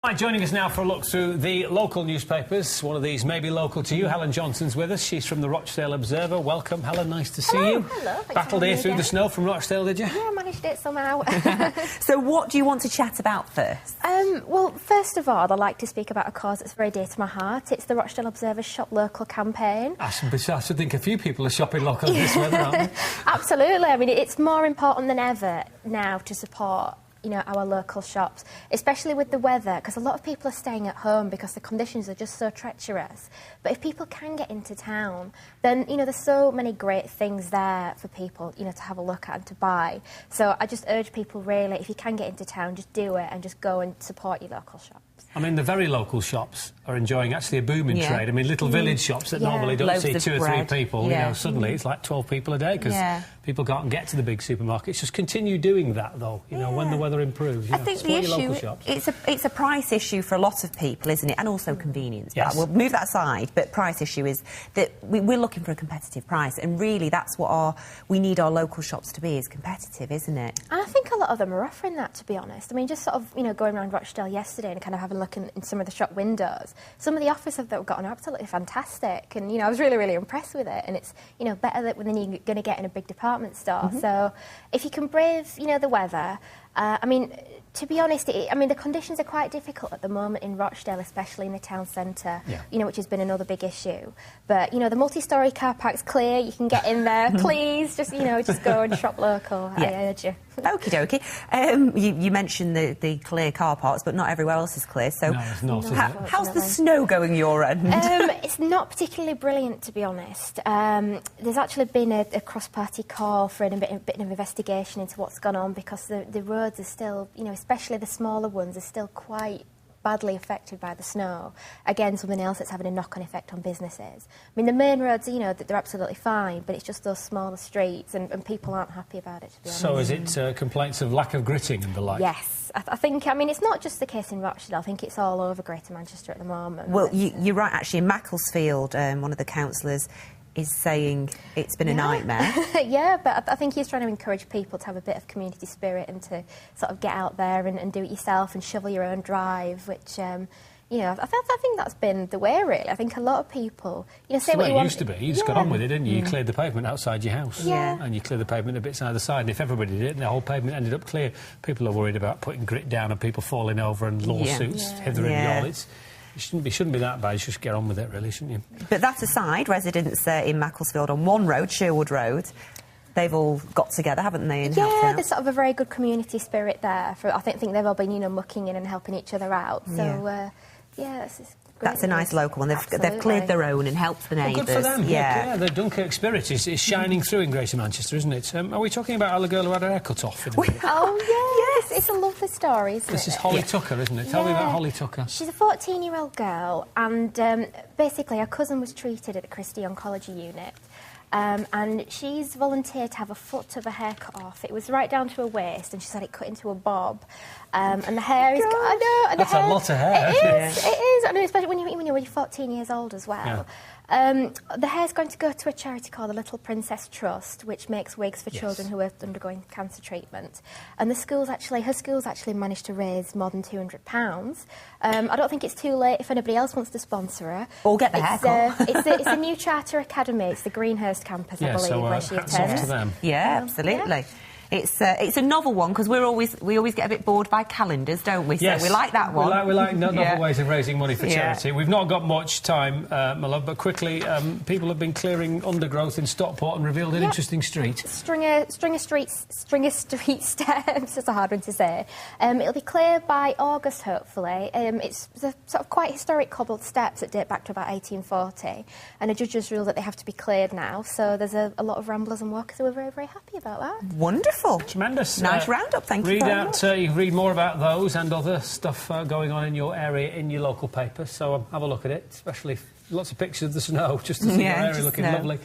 Right, joining us now for a look through the local newspapers. One of these may be local to you. Helen Johnson's with us. She's from the Rochdale Observer. Welcome, Helen. Nice to see you. Hello. Battled here through the snow from Rochdale, did you? Yeah, I managed it somehow. So what do you want to chat about first? Well, first of all, I'd like to speak about a cause that's very dear to my heart. It's the Rochdale Observer Shop Local campaign. I should think a few people are shopping local in this weather, aren't they? Absolutely. I mean, it's more important than ever now to support our local shops, especially with the weather, because a lot of people are staying at home because the conditions are just so treacherous. But if people can get into town, then, there's so many great things there for people, to have a look at and to buy. So I just urge people, really, if you can get into town, just do it and just go and support your local shops. I mean, the very local shops are enjoying actually a booming trade. I mean, little village shops that normally don't Loads see of 2 or 3 people, suddenly it's like 12 people a day because people can't get to the big supermarkets. Just continue doing that, though, when the weather improves. I think the issue, it's a price issue for a lot of people, isn't it? And also convenience. Yes. But we'll move that aside, but price issue is that we're looking for a competitive price, and really that's what we need our local shops to be, is competitive, isn't it? And I think a lot of them are offering that, to be honest. I mean, just sort of, going around Rochdale yesterday and kind of having a look in some of the shop windows, some of the offers that we've got are absolutely fantastic, and, I was really, really impressed with it, and it's, better than you're going to get in a big department store. So if you can brave, the weather, I mean, to be honest, the conditions are quite difficult at the moment in Rochdale, especially in the town centre, which has been another big issue. But, the multi-storey car park's clear, you can get in there, please, just go and shop local, I urge you. Okie dokie. You mentioned the clear car parks, but not everywhere else is clear, so no, it's not, how's the snow going your end? It's not particularly brilliant, to be honest. There's actually been a cross-party call for a bit of investigation into what's gone on, because the roads are still, especially the smaller ones, are still quite badly affected by the snow. Again, something else that's having a knock-on effect on businesses. I mean, the main roads, they're absolutely fine, but it's just those smaller streets, and people aren't happy about it, to be honest. So is it complaints of lack of gritting and the like? Yes. I think, it's not just the case in Rochdale. I think it's all over Greater Manchester at the moment. Well, you're right, actually. In Macclesfield, one of the councillors is saying it's been a nightmare. Yeah, but I think he's trying to encourage people to have a bit of community spirit and to sort of get out there and do it yourself and shovel your own drive, which, I think that's been the way, really. I think a lot of people, say what you want. It used to be. You just got on with it, didn't you? You cleared the pavement outside your house. Yeah. And you cleared the pavement a bit either side. And if everybody did it and the whole pavement ended up clear, people are worried about putting grit down and people falling over and lawsuits hither and yon. It shouldn't be that bad. You should just get on with it, really, shouldn't you? But that aside, residents in Macclesfield on one road, Sherwood Road, they've all got together, haven't they? And there's sort of a very good community spirit there. I think they've all been, mucking in and helping each other out. So, that's a nice local one. They've cleared their own and helped the neighbours. Well, good for them. Yeah, the Dunkirk spirit is shining through in Greater Manchester, isn't it? Are we talking about a girl who had her hair cut off? Oh, yes. It's a lovely story, isn't it? This is Holly Tucker, isn't it? Tell me about Holly Tucker. She's a 14-year-old girl, and basically her cousin was treated at the Christie Oncology Unit. And she's volunteered to have a foot of her hair cut off. It was right down to her waist, and she's had it cut into a bob. And the hair is... I know. And that's a lot of hair. It is. I know, especially when you're 14 years old as well. Yeah. The hair's going to go to a charity called the Little Princess Trust, which makes wigs for children who are undergoing cancer treatment. And her school's actually managed to raise more than £200. I don't think it's too late if anybody else wants to sponsor her. Or get the haircut. It's a new charter academy. It's the Greenhurst campus, I believe, where she attends. Hats off to them. Yeah, absolutely. Yeah. It's a novel one, because we always get a bit bored by calendars, don't we? Yes. So we like that one. We like novel ways of raising money for charity. We've not got much time, my love, but quickly, people have been clearing undergrowth in Stockport and revealed an interesting street. Stringer Street steps. It's a hard one to say. It'll be clear by August, hopefully. It's the sort of quite historic cobbled steps that date back to about 1840, and a judge has ruled that they have to be cleared now. So there's a lot of ramblers and walkers who are very, very happy about that. Wonderful. Tremendous. Nice roundup, thank you very much. You can read more about those and other stuff going on in your area in your local paper, so have a look at it, especially lots of pictures of the snow, just to see your area looking lovely.